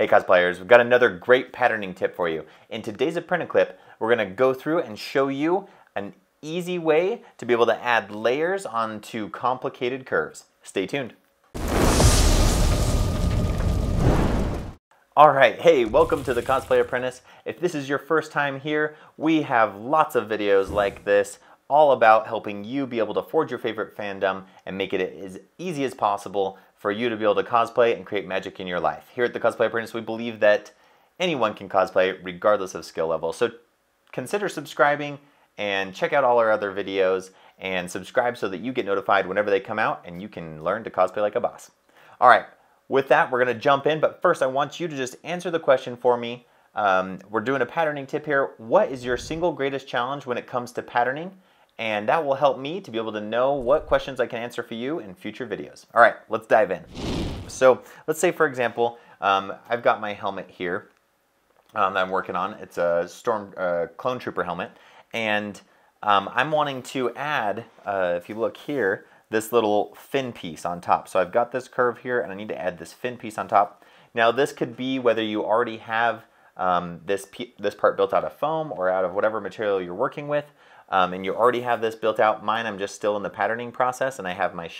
Hey cosplayers, we've got another great patterning tip for you. In today's apprentice clip, we're going to go through and show you an easy way to be able to add layers onto complicated curves. Stay tuned. Alright, hey, welcome to the Cosplay Apprentice. If this is your first time here, we have lots of videos like this all about helping you be able to forge your favorite fandom and make it as easy as possible for you to be able to cosplay and create magic in your life. Here at the Cosplay Apprentice, we believe that anyone can cosplay regardless of skill level. So consider subscribing and check out all our other videos and subscribe so that you get notified whenever they come out and you can learn to cosplay like a boss. Alright, with that, we're going to jump in, but first I want you to just answer the question for me. We're doing a patterning tip here. What is your single greatest challenge when it comes to patterning? And that will help me to be able to know what questions I can answer for you in future videos. All right, let's dive in. So let's say, for example, I've got my helmet here that I'm working on. It's a clone trooper helmet. And I'm wanting to add, if you look here, this little fin piece on top. So I've got this curve here, and I need to add this fin piece on top. Now this could be whether you already have this part built out of foam or out of whatever material you're working with. And you already have this built out. Mine, I'm just still in the patterning process, and I have my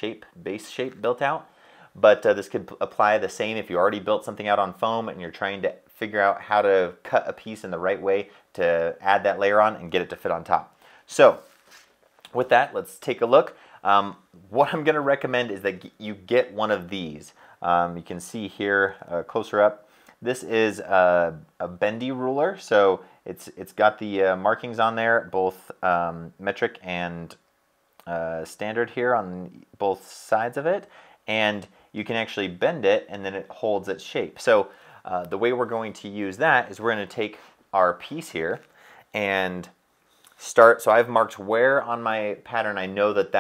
base shape built out. But this could apply the same if you already built something out on foam and you're trying to figure out how to cut a piece in the right way to add that layer on and get it to fit on top. So with that, let's take a look. What I'm going to recommend is that you get one of these. You can see here closer up. This is a bendy ruler, so it's got the markings on there, both metric and standard here on both sides of it, and you can actually bend it and then it holds its shape. So the way we're going to use that is we're going to take our piece here and start. So I've marked where on my pattern I know that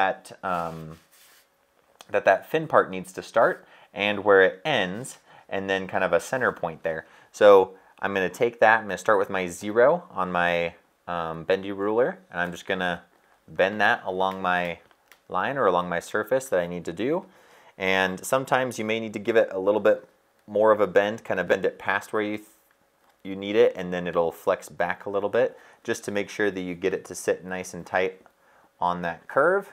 that fin part needs to start and where it ends, and then kind of a center point there. So I'm going to take that, I'm going to start with my 0 on my bendy ruler, and I'm just going to bend that along my line or along my surface that I need to do. And sometimes you may need to give it a little bit more of a bend, kind of bend it past where you need it, and then it'll flex back a little bit, just to make sure that you get it to sit nice and tight on that curve.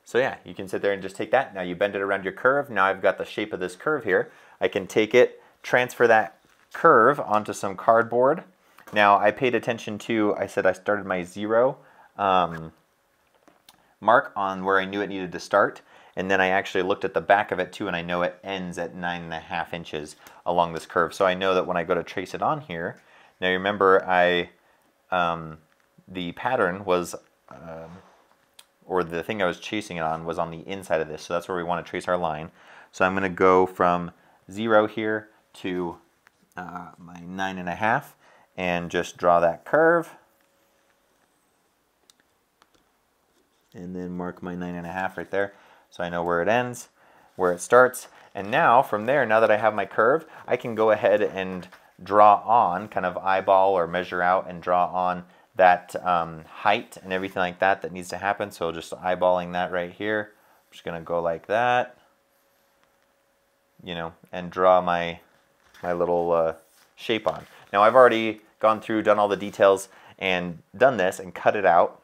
So yeah, you can sit there and just take that. Now you bend it around your curve. Now I've got the shape of this curve here. I can take it, transfer that curve onto some cardboard. Now I paid attention to, I said I started my 0 mark on where I knew it needed to start. And then I actually looked at the back of it too, and I know it ends at 9.5 inches along this curve. So I know that when I go to trace it on here, now you remember the pattern was, or the thing I was chasing it on was on the inside of this, so that's where we want to trace our line. So I'm going to go from 0 here to my 9.5 and just draw that curve. And then mark my 9.5 right there, so I know where it ends, where it starts. And now from there, now that I have my curve, I can go ahead and draw on, kind of eyeball or measure out and draw on that height and everything like that that needs to happen. So just eyeballing that right here. I'm just going to go like that, you know, and draw my little shape on. Now I've already gone through, done all the details, and done this and cut it out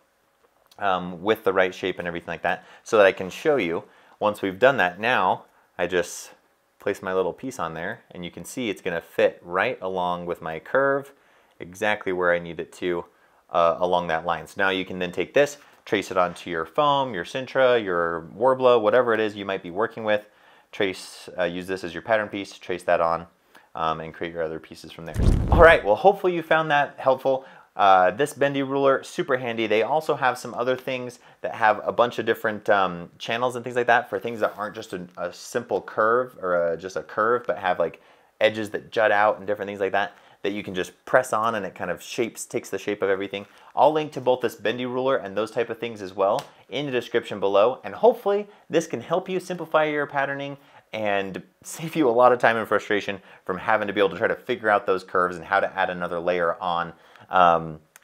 with the right shape and everything like that, so that I can show you. Once we've done that, now I just place my little piece on there, and you can see it's going to fit right along with my curve, exactly where I need it to. Along that line. So now you can then take this, trace it onto your foam, your Sintra, your Warbler, whatever it is you might be working with. Use this as your pattern piece, trace that on, and create your other pieces from there. All right, well, hopefully you found that helpful. This bendy ruler, super handy. They also have some other things that have a bunch of different channels and things like that for things that aren't just a simple curve or just a curve, but have like edges that jut out and different things like that you can just press on, and it kind of takes the shape of everything. I'll link to both this bendy ruler and those type of things as well in the description below, and hopefully this can help you simplify your patterning and save you a lot of time and frustration from having to be able to try to figure out those curves and how to add another layer on,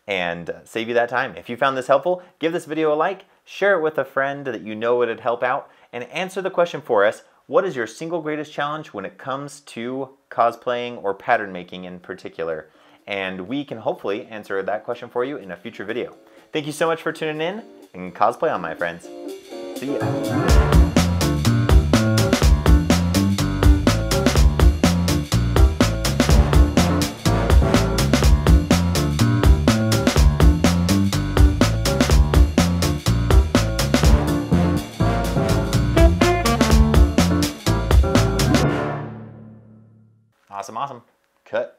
and save you that time. If you found this helpful, give this video a like, share it with a friend that you know would help out, and answer the question for us: what is your single greatest challenge when it comes to cosplaying or pattern making in particular? And we can hopefully answer that question for you in a future video. Thank you so much for tuning in, and cosplay on, my friends. See ya. Awesome, awesome. Cut.